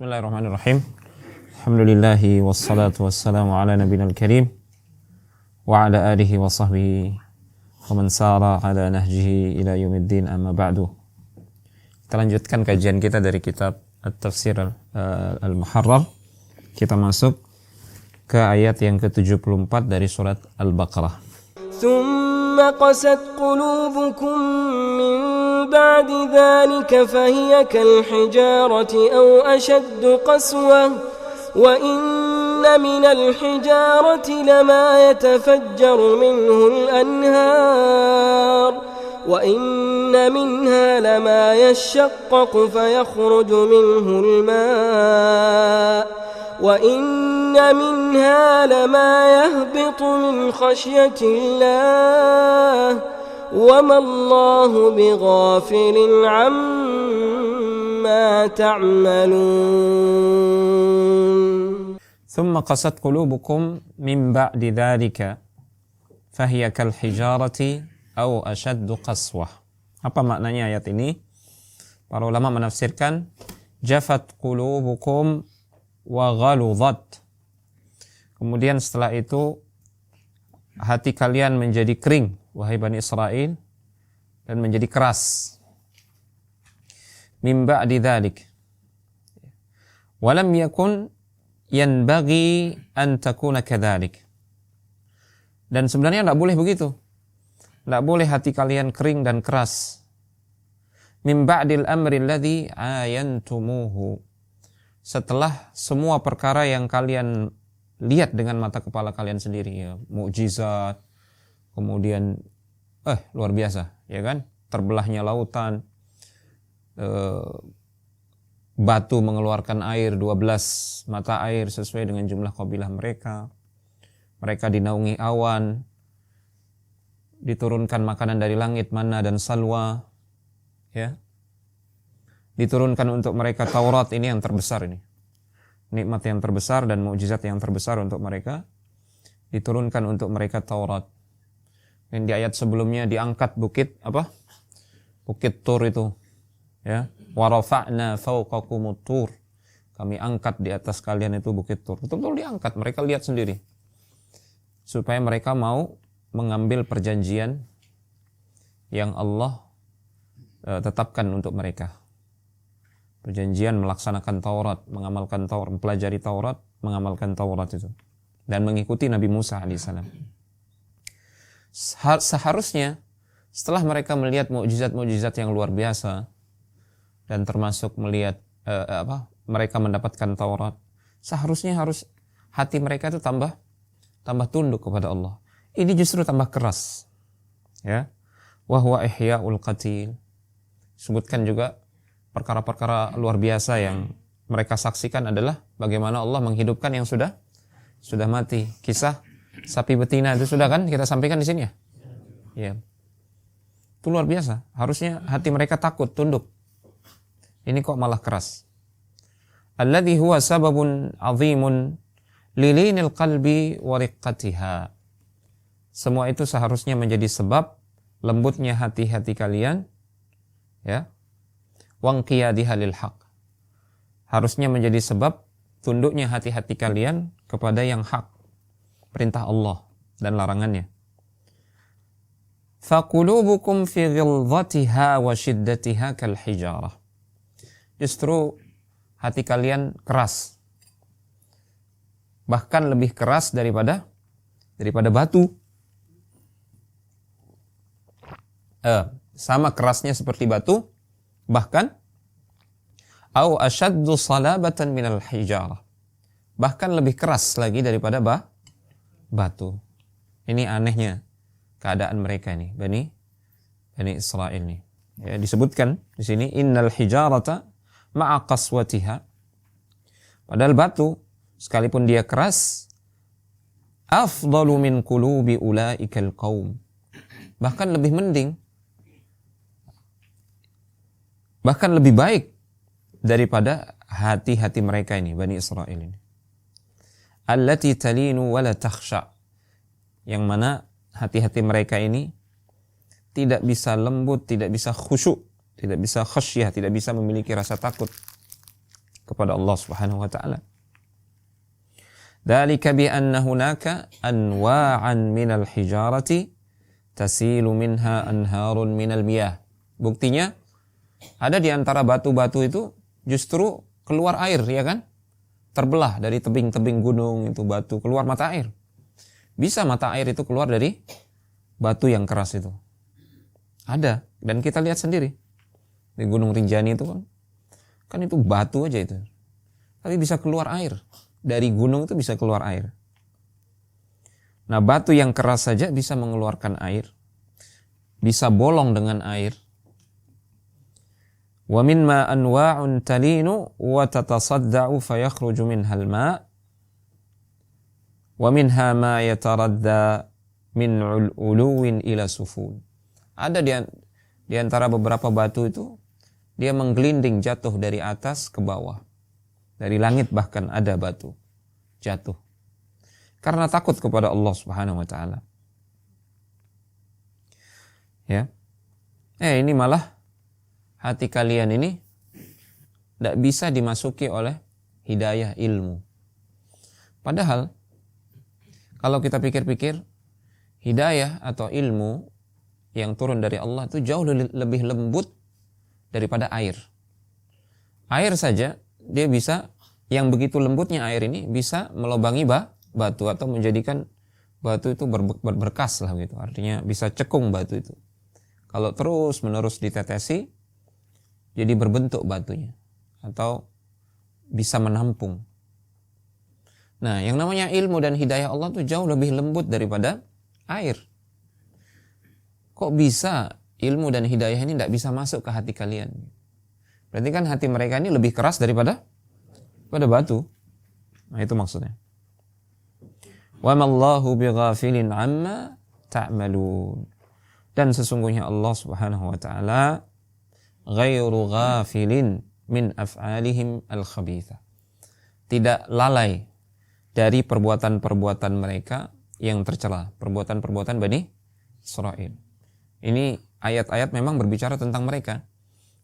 Bismillahirrahmanirrahim. Alhamdulillahi wassalatu wassalamu ala nabiyil karim wa ala alihi wa sahbihi wa man sara ala nahjihi ila yaumiddin, amma ba'du. Kita lanjutkan kajian kita dari kitab At-Tafsir Al-Muharrar. Kita masuk ke ayat yang ke-74 dari surat Al-Baqarah. ثم قست قلوبكم من بعد ذلك فهي كالحجارة أو أشد قسوة وإن من الحجارة لما يتفجر منه الأنهار وإن منها لما يشقق فيخرج منه الماء وإن منها لما يهبط من خشية الله وما الله بغافل عما تعملون ثم قست قلوبكم من بعد ذلك فهي كالحجارة أو أشد قسوة. Apa maknanya ayat ini? Para ulama menafsirkan jafat qulubukum wa ghaludhat. Kemudian setelah itu hati kalian menjadi kering, wahai Bani Israel, dan menjadi keras. Min ba'di dzalik. Walam yakun yanbaghi an takuna kadzalik. Dan sebenarnya tidak boleh begitu. Tidak boleh hati kalian kering dan keras. Min ba'dil amri alladhi ayantumuhu. Setelah semua perkara yang kalian lihat dengan mata kepala kalian sendiri, ya, mukjizat, kemudian luar biasa, ya kan? Terbelahnya lautan, batu mengeluarkan air 12 mata air sesuai dengan jumlah kabilah mereka. Mereka dinaungi awan, diturunkan makanan dari langit, manna dan salwa, ya. Diturunkan untuk mereka Taurat, ini yang terbesar ini. Nikmat yang terbesar dan mukjizat yang terbesar untuk mereka. Diturunkan untuk mereka Taurat. Dan di ayat sebelumnya diangkat bukit apa? Bukit Tur itu. Ya. Wa rafa'na fawqakumut tur. Kami angkat di atas kalian itu bukit Tur. Betul-betul diangkat, mereka lihat sendiri. Supaya mereka mau mengambil perjanjian yang Allah tetapkan untuk mereka. Perjanjian melaksanakan Taurat, mengamalkan Taurat, mempelajari Taurat, mengamalkan Taurat itu, dan mengikuti Nabi Musa alaihissalam. Seharusnya setelah mereka melihat mukjizat-mukjizat yang luar biasa dan termasuk melihat mereka mendapatkan Taurat, seharusnya hati mereka itu tambah tunduk kepada Allah. Ini justru tambah keras, ya. Wa huwa ihya'ul qatil. Sebutkan juga perkara-perkara luar biasa yang mereka saksikan adalah bagaimana Allah menghidupkan yang sudah mati. Kisah sapi betina itu sudah kan kita sampaikan di sini ya. Ya. Itu luar biasa. Harusnya hati mereka takut, tunduk. Ini kok malah keras. Alladzi huwa sababun 'azimun lilinil qalbi wa riqqatiha. Semua itu seharusnya menjadi sebab lembutnya hati-hati kalian, ya. Wangqiyadiha lil haq. Harusnya menjadi sebab tunduknya hati-hati kalian kepada yang hak, perintah Allah dan larangannya. Faqulubukum fi ghilzatiha wa shiddatiha kal hijarah. Justru hati kalian keras, bahkan lebih keras daripada batu. Sama kerasnya seperti batu, bahkan au ashaddu salabatan minal hijarah, bahkan lebih keras lagi daripada batu. Ini anehnya keadaan mereka ini, Bani Israel ini. Ya, disebutkan di sini innal hijarata ma'a qaswatiha. Padahal batu sekalipun dia keras, afdalu min qulubi ulaikal qaum. Bahkan lebih mending, bahkan lebih baik daripada hati-hati mereka ini, Bani Israel ini. Allati talinu wa la takhsha. Yang mana hati-hati mereka ini tidak bisa lembut, tidak bisa khusyuk, tidak bisa khasyah, tidak bisa memiliki rasa takut kepada Allah Subhanahu wa taala. Dzalika bi anna hunaka anwa'an minal hijarati tasilu minha anharun minal miyah. Buktinya ada di antara batu-batu itu justru keluar air, ya kan? Terbelah dari tebing-tebing gunung itu batu keluar mata air. Bisa mata air itu keluar dari batu yang keras itu. Ada, dan kita lihat sendiri. Di Gunung Rinjani itu kan itu batu aja itu. Tapi bisa keluar air. Dari gunung itu bisa keluar air. Nah, batu yang keras saja bisa mengeluarkan air. Bisa bolong dengan air. Wa minma anwa'un talinu wa tatasadda'u fayakhruju minhal ma' wa minha ma yataradda min uluwin ila sufun. Ada di antara beberapa batu itu dia menggelinding jatuh dari atas ke bawah. Dari langit bahkan ada batu jatuh. Karena takut kepada Allah Subhanahu wa taala. Ya. Ini malah hati kalian ini tidak bisa dimasuki oleh hidayah ilmu. Padahal kalau kita pikir-pikir, hidayah atau ilmu yang turun dari Allah itu jauh lebih lembut daripada air. Air saja dia bisa, yang begitu lembutnya air ini bisa melobangi batu atau menjadikan batu itu berbekas lah gitu. Artinya bisa cekung batu itu. Kalau terus menerus ditetesi, jadi berbentuk batunya atau bisa menampung. Nah, yang namanya ilmu dan hidayah Allah itu jauh lebih lembut daripada air. Kok bisa ilmu dan hidayah ini tidak bisa masuk ke hati kalian? Berarti kan hati mereka ini lebih keras daripada batu. Nah, itu maksudnya. Wa mallahu bighafilin amma ta'malun. Dan sesungguhnya Allah Subhanahu wa taala ghairu ghafilin min af'alihim al-khabitha. Tidak lalai dari perbuatan-perbuatan mereka yang tercela, perbuatan-perbuatan Bani Israil. Ini ayat-ayat memang berbicara tentang mereka,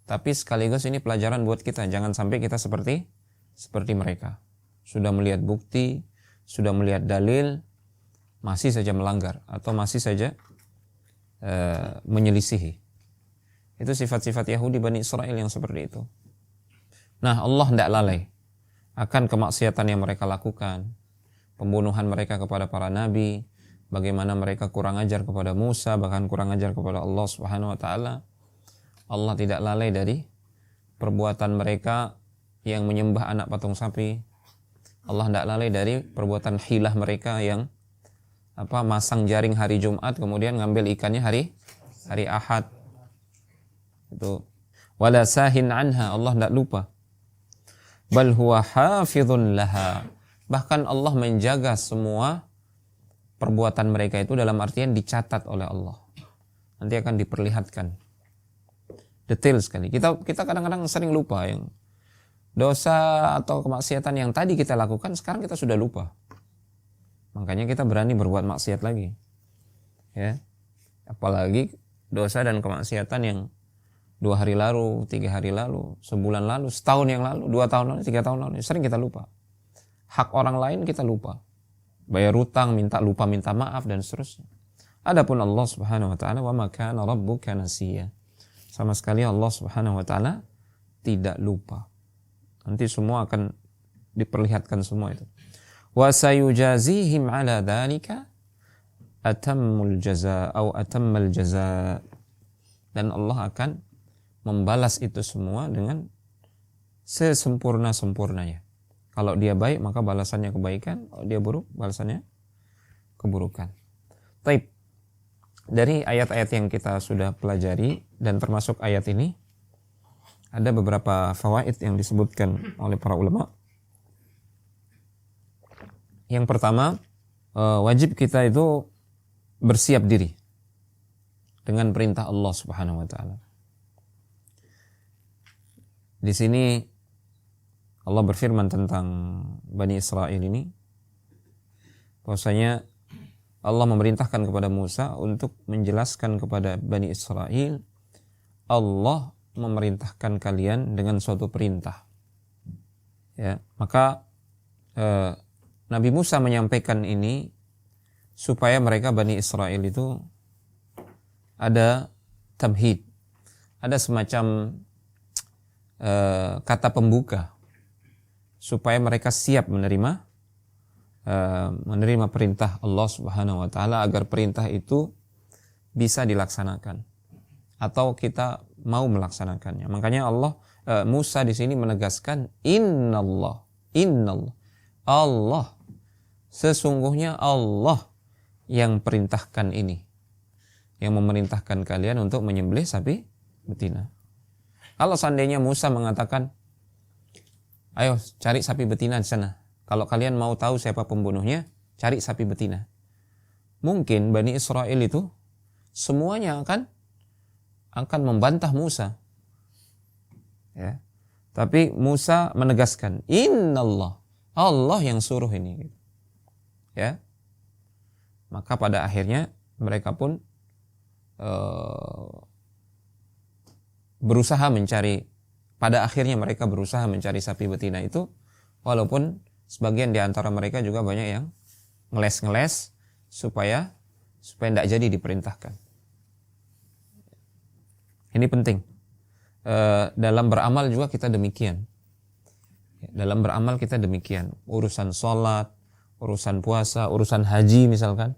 tapi sekaligus ini pelajaran buat kita. Jangan sampai kita seperti mereka. Sudah melihat bukti, sudah melihat dalil, masih saja melanggar atau masih saja menyelisihi. Itu sifat-sifat Yahudi Bani Israil yang seperti itu. Nah, Allah tidak lalai akan kemaksiatan yang mereka lakukan, pembunuhan mereka kepada para nabi, bagaimana mereka kurang ajar kepada Musa, bahkan kurang ajar kepada Allah Subhanahu wa taala. Allah tidak lalai dari perbuatan mereka yang menyembah anak patung sapi. Allah tidak lalai dari perbuatan hilah mereka yang masang jaring hari Jumat kemudian ngambil ikannya hari Ahad. Itu wala sahin anha, Allah tidak lupa. Bal huwa hafizun laha. Bahkan Allah menjaga semua perbuatan mereka itu, dalam artian dicatat oleh Allah. Nanti akan diperlihatkan detail sekali. Kita kadang-kadang sering lupa yang dosa atau kemaksiatan yang tadi kita lakukan, sekarang kita sudah lupa. Makanya kita berani berbuat maksiat lagi. Ya. Apalagi dosa dan kemaksiatan yang 2 hari lalu, 3 hari lalu, sebulan lalu, setahun yang lalu, 2 tahun lalu, 3 tahun lalu, sering kita lupa. Hak orang lain kita lupa. Bayar hutang, minta maaf dan seterusnya. Adapun Allah Subhanahu wa taala, wa ma kana rabbuka nasiya. Sama sekali Allah Subhanahu wa taala tidak lupa. Nanti semua akan diperlihatkan semua itu. Wa sayujazihim ala dzalika atammul jazaa atau atammal jazaa. Dan Allah akan membalas itu semua dengan sesempurna-sempurnanya. Kalau dia baik, maka balasannya kebaikan. Kalau dia buruk, balasannya keburukan. Taib. Dari ayat-ayat yang kita sudah pelajari, dan termasuk ayat ini, ada beberapa fawaid yang disebutkan oleh para ulama. Yang pertama, wajib kita itu bersiap diri dengan perintah Allah Subhanahu wa taala. Di sini Allah berfirman tentang Bani Israil ini, bahwasanya Allah memerintahkan kepada Musa untuk menjelaskan kepada Bani Israil, Allah memerintahkan kalian dengan suatu perintah. Ya, maka Nabi Musa menyampaikan ini supaya mereka Bani Israel itu ada tamhid, ada semacam kata pembuka supaya mereka siap menerima perintah Allah Subhanahu wa taala, agar perintah itu bisa dilaksanakan atau kita mau melaksanakannya. Makanya Musa di sini menegaskan innallah, Allah, sesungguhnya Allah yang perintahkan ini, yang memerintahkan kalian untuk menyembelih sapi betina. Kalau seandainya Musa mengatakan, ayo cari sapi betina di sana, kalau kalian mau tahu siapa pembunuhnya, cari sapi betina, mungkin Bani Israel itu semuanya akan membantah Musa. Ya. Tapi Musa menegaskan, innallah, Allah yang suruh ini. Ya. Maka pada akhirnya mereka pun berusaha mencari sapi betina itu, walaupun sebagian di antara mereka juga banyak yang ngeles supaya tidak jadi diperintahkan. Ini penting. Dalam beramal juga kita demikian. Dalam beramal kita demikian. Urusan sholat, urusan puasa, urusan haji misalkan.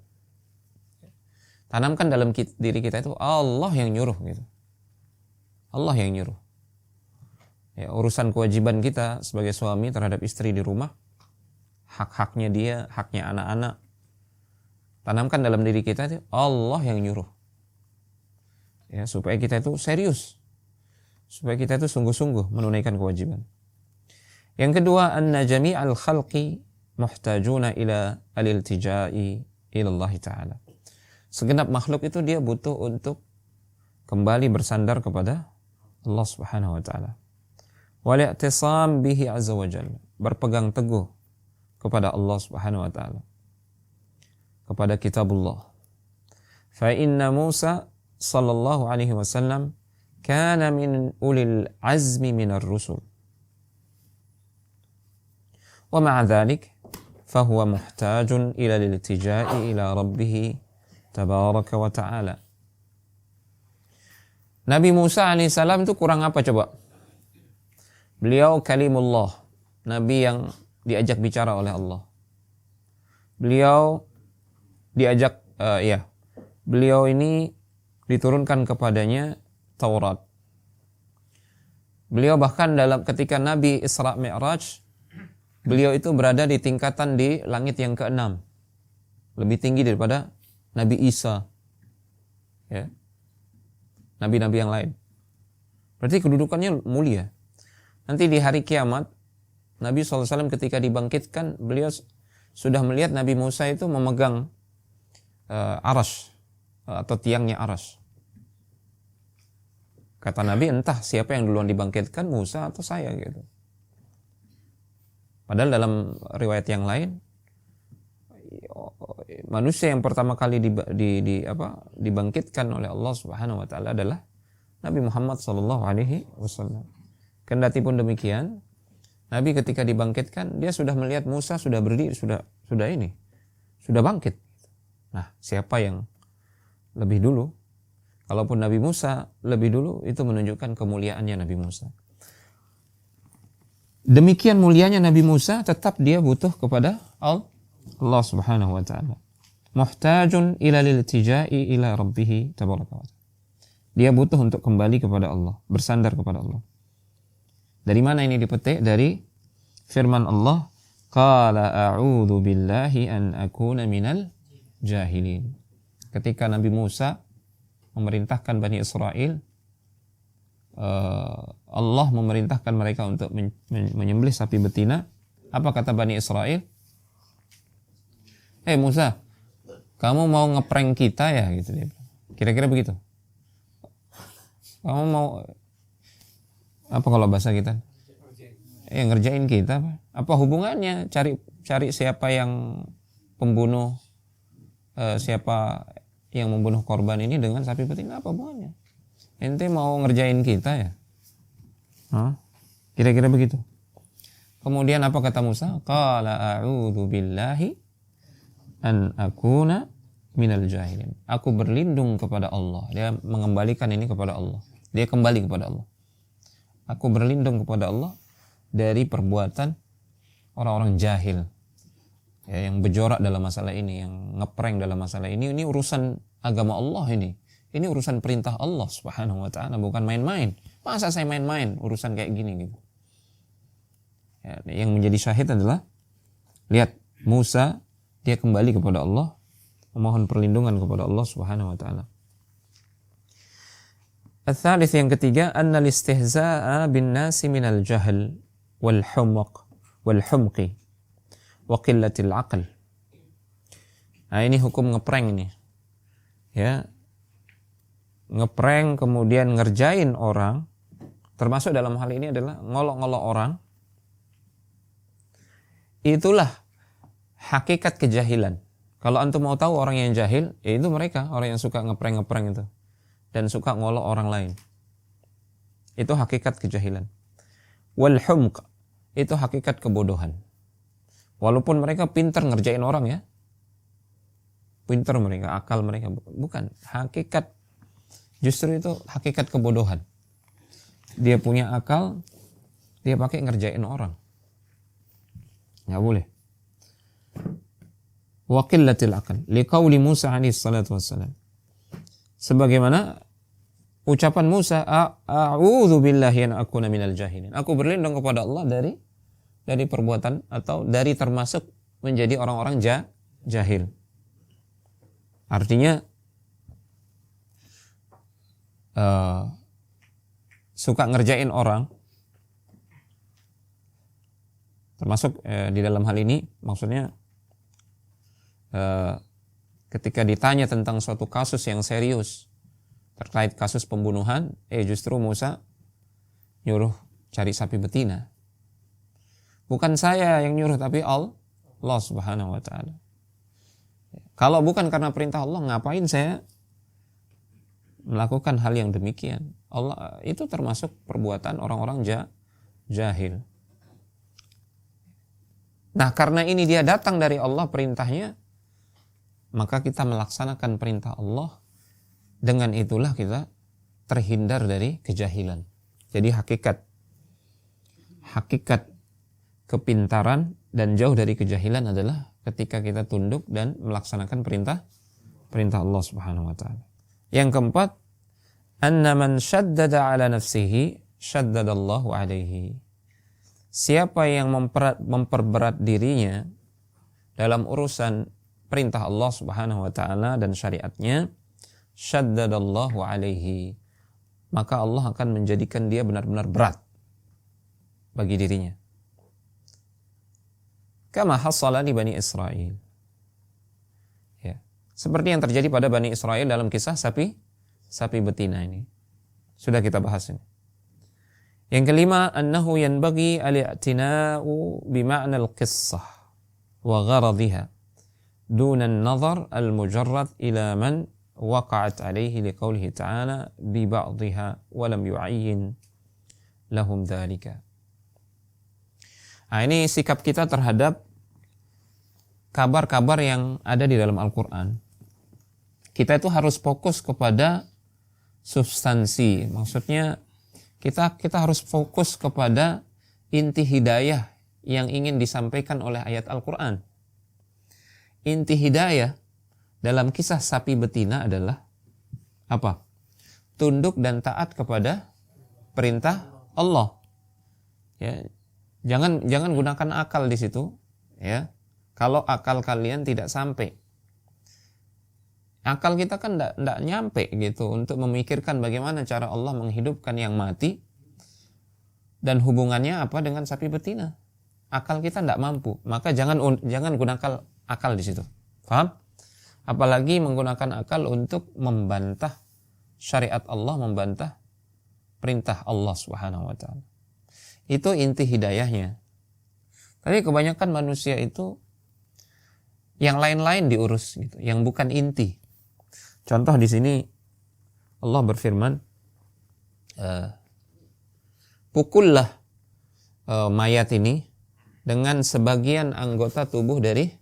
Tanamkan dalam diri kita itu Allah yang nyuruh gitu. Allah yang nyuruh. Ya, urusan kewajiban kita sebagai suami terhadap istri di rumah, hak-haknya dia, haknya anak-anak. Tanamkan dalam diri kita itu Allah yang nyuruh. Ya, supaya kita itu serius. Supaya kita itu sungguh-sungguh menunaikan kewajiban. Yang kedua, anna jami'al khalqi muhtajuna ila al-iltija'i ila Allah Ta'ala. Segenap makhluk itu dia butuh untuk kembali bersandar kepada Allah Subhanahu wa taala. Wal i'tisam bihi azza wa jalla, berpegang teguh kepada Allah Subhanahu wa taala, kepada kitabullah. Fa inna Musa sallallahu alaihi wasallam kana min ulil azmi minar rusul. Wa ma'a dhalik fa huwa muhtajun ila al-iltija'i ila rabbih tabaraka wa ta'ala. Nabi Musa alaihissalam itu kurang apa coba? Beliau kalimullah, Nabi yang diajak bicara oleh Allah. Beliau diajak, beliau ini diturunkan kepadanya Taurat. Beliau bahkan ketika Nabi Isra Mi'raj, beliau itu berada di tingkatan di langit yang ke-6. Lebih tinggi daripada Nabi Isa. Ya. Nabi-nabi yang lain. Berarti kedudukannya mulia. Nanti di hari kiamat, Nabi SAW ketika dibangkitkan, beliau sudah melihat Nabi Musa itu memegang aras atau tiangnya aras. Kata Nabi, entah siapa yang duluan dibangkitkan, Musa atau saya gitu. Padahal dalam riwayat yang lain, manusia yang pertama kali dibangkitkan oleh Allah Subhanahu wa taala adalah Nabi Muhammad sallallahu alaihi wasallam. Kendati pun demikian, Nabi ketika dibangkitkan, dia sudah melihat Musa sudah berdiri, sudah bangkit. Nah, siapa yang lebih dulu? Kalaupun Nabi Musa lebih dulu, itu menunjukkan kemuliaannya Nabi Musa. Demikian mulianya Nabi Musa, tetap dia butuh kepada Allah Subhanahu wa taala. Muhtajun ila liltija'i ila rabbih tabaraka wa ta'ala. Dia butuh untuk kembali kepada Allah, bersandar kepada Allah. Dari mana ini dipetik? Dari firman Allah, qala a'udzu billahi an akuna minal jahilin. Ketika Nabi Musa memerintahkan Bani Israel, Allah memerintahkan mereka untuk menyembelih sapi betina. Apa kata Bani Israel? Musa, kamu mau ngeprank kita ya? Gitu dia. Kira-kira begitu. Kamu mau apa kalau bahasa kita? Ngerjain kita apa? Apa hubungannya cari siapa yang pembunuh, siapa yang membunuh korban ini dengan sapi betina, apa hubungannya? Ente mau ngerjain kita ya? Kira-kira begitu. Kemudian apa kata Musa? Qala a'udzu billahi an akuna minal jahilin. Aku berlindung kepada Allah. Dia mengembalikan ini kepada Allah. Dia kembali kepada Allah. Aku berlindung kepada Allah dari perbuatan orang-orang jahil. Ya, yang berjorak dalam masalah ini, yang ngeprank dalam masalah ini urusan agama Allah ini. Ini urusan perintah Allah Subhanahu wa taala, bukan main-main. Masa saya main-main urusan kayak gini gitu. Ya, yang menjadi syahid adalah lihat Musa, dia kembali kepada Allah, memohon perlindungan kepada Allah Subhanahu wa taala. Al-thalith, yang ketiga, annal istihza'a bin nasi minal jahl wal humqi wa qillatil aql. Nah, ini hukum ngeprank ini. Ya. Ngeprank kemudian ngerjain orang, termasuk dalam hal ini adalah ngolok-ngolok orang. Itulah hakikat kejahilan. Kalau antum mau tahu orang yang jahil, yaitu mereka, orang yang suka ngeprank-ngeprank itu dan suka ngolok orang lain. Itu hakikat kejahilan. Wal humq, itu hakikat kebodohan. Walaupun mereka pintar ngerjain orang ya, pintar mereka, akal mereka, bukan. Hakikat, justru itu hakikat kebodohan. Dia punya akal, dia pakai ngerjain orang. Nggak boleh. Wa qillatil aql, liqauli Musa alaihi salatu wassalam. Sebagaimana ucapan Musa, a'udzu billahi an akuna minal jahilin. Aku berlindung kepada Allah dari perbuatan atau dari termasuk menjadi orang-orang jahil. Artinya suka ngerjain orang, termasuk di dalam hal ini maksudnya ketika ditanya tentang suatu kasus yang serius terkait kasus pembunuhan, justru Musa nyuruh cari sapi betina. Bukan saya yang nyuruh, tapi Allah Subhanahu wa taala. Kalau bukan karena perintah Allah, ngapain saya melakukan hal yang demikian? Allah itu termasuk perbuatan orang-orang jahil. Nah, karena ini dia datang dari Allah perintahnya, maka kita melaksanakan perintah Allah. Dengan itulah kita terhindar dari kejahilan. Jadi hakikat kepintaran dan jauh dari kejahilan adalah ketika kita tunduk dan melaksanakan perintah Allah Subhanahu wa taala. Yang keempat, anna man syaddada ala nafsihi syaddadallahu alaihi. Siapa yang memperberat dirinya dalam urusan perintah Allah Subhanahu wa taala dan syariatnya, syaddadallahu alaihi, maka Allah akan menjadikan dia benar-benar berat bagi dirinya. Kama hasala li Bani Israel. Ya. Seperti yang terjadi pada Bani Israel dalam kisah sapi betina ini. Sudah kita bahas ini. Yang kelima, annahu yanbaghi al-i'tina'u bima'na al-qissah wa gharadhiha duna an-nazar al-mujarrad ila man waqa'at alaihi liqaulihi ta'ala bi ba'dihha wa lam yu'ayyin lahum dzalika. Nah, ini sikap kita terhadap kabar-kabar yang ada di dalam Al-Quran. Kita itu harus fokus kepada substansi. Maksudnya kita harus fokus kepada inti hidayah yang ingin disampaikan oleh ayat Al-Quran. Inti hidayah dalam kisah sapi betina adalah apa? Tunduk dan taat kepada perintah Allah. Ya, jangan gunakan akal di situ, ya. Kalau akal kalian tidak sampai, akal kita kan tidak nyampe gitu untuk memikirkan bagaimana cara Allah menghidupkan yang mati dan hubungannya apa dengan sapi betina. Akal kita tidak mampu, maka jangan gunakan akal di situ. Paham? Apalagi menggunakan akal untuk membantah syariat Allah, membantah perintah Allah Subhanahu wa taala. Itu inti hidayahnya. Tapi kebanyakan manusia itu yang lain-lain diurus gitu, yang bukan inti. Contoh di sini Allah berfirman, pukullah mayat ini dengan sebagian anggota tubuh dari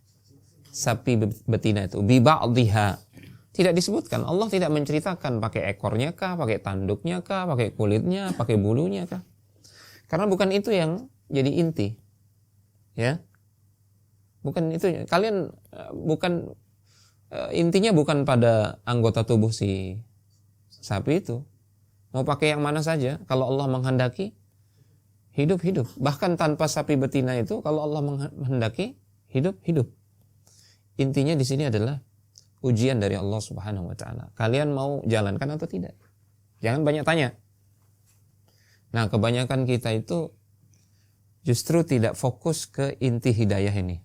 sapi betina itu. Bi ba'dhiha. Tidak disebutkan, Allah tidak menceritakan pakai ekornya kah, pakai tanduknya kah, pakai kulitnya, pakai bulunya kah. Karena bukan itu yang jadi inti. Ya. Bukan itu. Kalian bukan intinya bukan pada anggota tubuh si sapi itu. Mau pakai yang mana saja, kalau Allah menghendaki hidup. Bahkan tanpa sapi betina itu, kalau Allah menghendaki hidup. Intinya di sini adalah ujian dari Allah Subhanahu wa taala. Kalian mau jalankan atau tidak? Jangan banyak tanya. Nah, kebanyakan kita itu justru tidak fokus ke inti hidayah ini.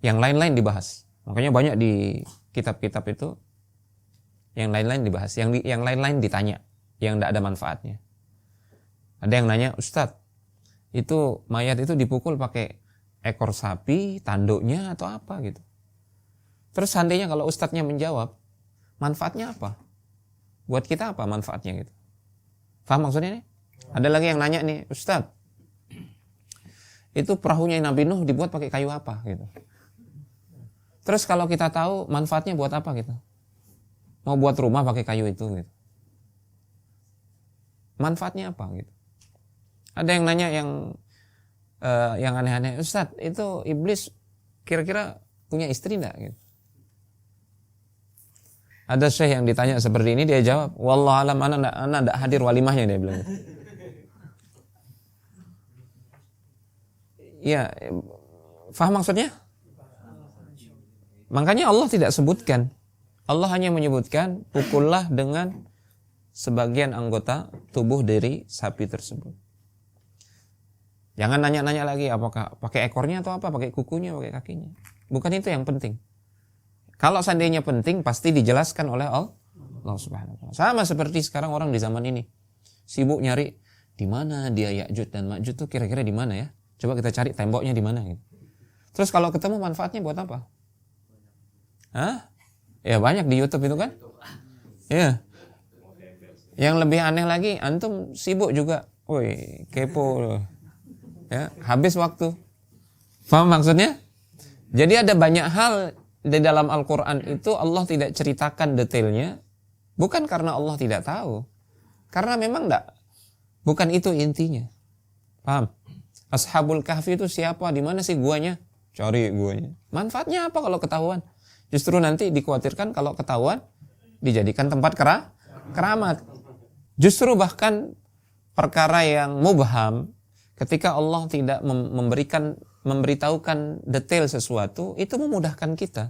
Yang lain-lain dibahas. Makanya banyak di kitab-kitab itu yang lain-lain dibahas, yang lain-lain ditanya, yang tidak ada manfaatnya. Ada yang nanya, "Ustadz, itu mayat itu dipukul pakai ekor sapi, tanduknya atau apa gitu?" Terus seandainya kalau ustadznya menjawab, manfaatnya apa? Buat kita apa manfaatnya gitu? Paham maksudnya nih? Ada lagi yang nanya nih, "Ustadz, itu perahunya Nabi Nuh dibuat pakai kayu apa?" gitu. Terus kalau kita tahu manfaatnya buat apa gitu? Mau buat rumah pakai kayu itu gitu. Manfaatnya apa gitu? Ada yang nanya yang aneh-aneh, "Ustadz, itu iblis kira-kira punya istri enggak?" gitu. Ada syekh yang ditanya seperti ini, dia jawab, "Wallahu alam, ana enggak hadir walimahnya," dia bilang. Ya, faham maksudnya? Makanya Allah tidak sebutkan. Allah hanya menyebutkan pukullah dengan sebagian anggota tubuh dari sapi tersebut. Jangan nanya-nanya lagi apakah pakai ekornya atau apa, pakai kukunya, pakai kakinya. Bukan itu yang penting. Kalau seandainya penting, pasti dijelaskan oleh Allah Subhanahu wa taala. Sama seperti sekarang orang di zaman ini. Sibuk nyari di mana dia Ya'juj dan Ma'juj tuh kira-kira di mana ya? Coba kita cari temboknya di mana gitu. Terus kalau ketemu manfaatnya buat apa? Hah? Ya banyak di YouTube itu kan? Ya. Yang lebih aneh lagi, antum sibuk juga. Woi, kepo. Ya, habis waktu. Paham maksudnya? Jadi ada banyak hal di dalam Al-Quran itu Allah tidak ceritakan detailnya, bukan karena Allah tidak tahu, karena memang bukan itu intinya. Paham? Ashabul Kahfi itu siapa? Di mana sih guanya? Cari guanya. Manfaatnya apa kalau ketahuan? Justru nanti dikhawatirkan kalau ketahuan dijadikan tempat keramat. Justru bahkan perkara yang mubham, ketika Allah tidak memberitahukan detail sesuatu, itu memudahkan kita.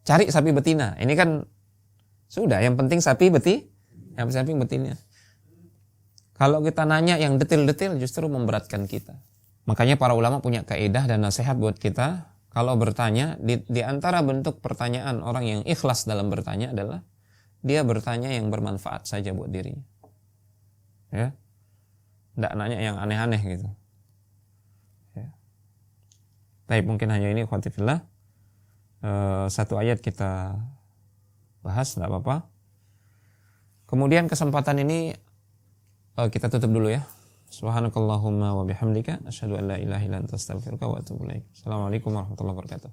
Cari sapi betina. Ini kan sudah, yang penting sapi betina. Kalau kita nanya yang detail-detail justru memberatkan kita. Makanya para ulama punya kaidah dan nasihat buat kita. Kalau bertanya, di antara bentuk pertanyaan orang yang ikhlas dalam bertanya adalah dia bertanya yang bermanfaat saja buat dirinya. Ya. Nggak nanya yang aneh-aneh gitu. Ya. Tapi mungkin hanya ini khotifillah. Satu ayat kita bahas, nggak apa-apa. Kemudian kesempatan ini kita tutup dulu ya. Subhanakallahumma wa bihamdika asyhadu an la ilaha illa anta astaghfiruka wa atubu ilaik. Assalamualaikum warahmatullahi wabarakatuh.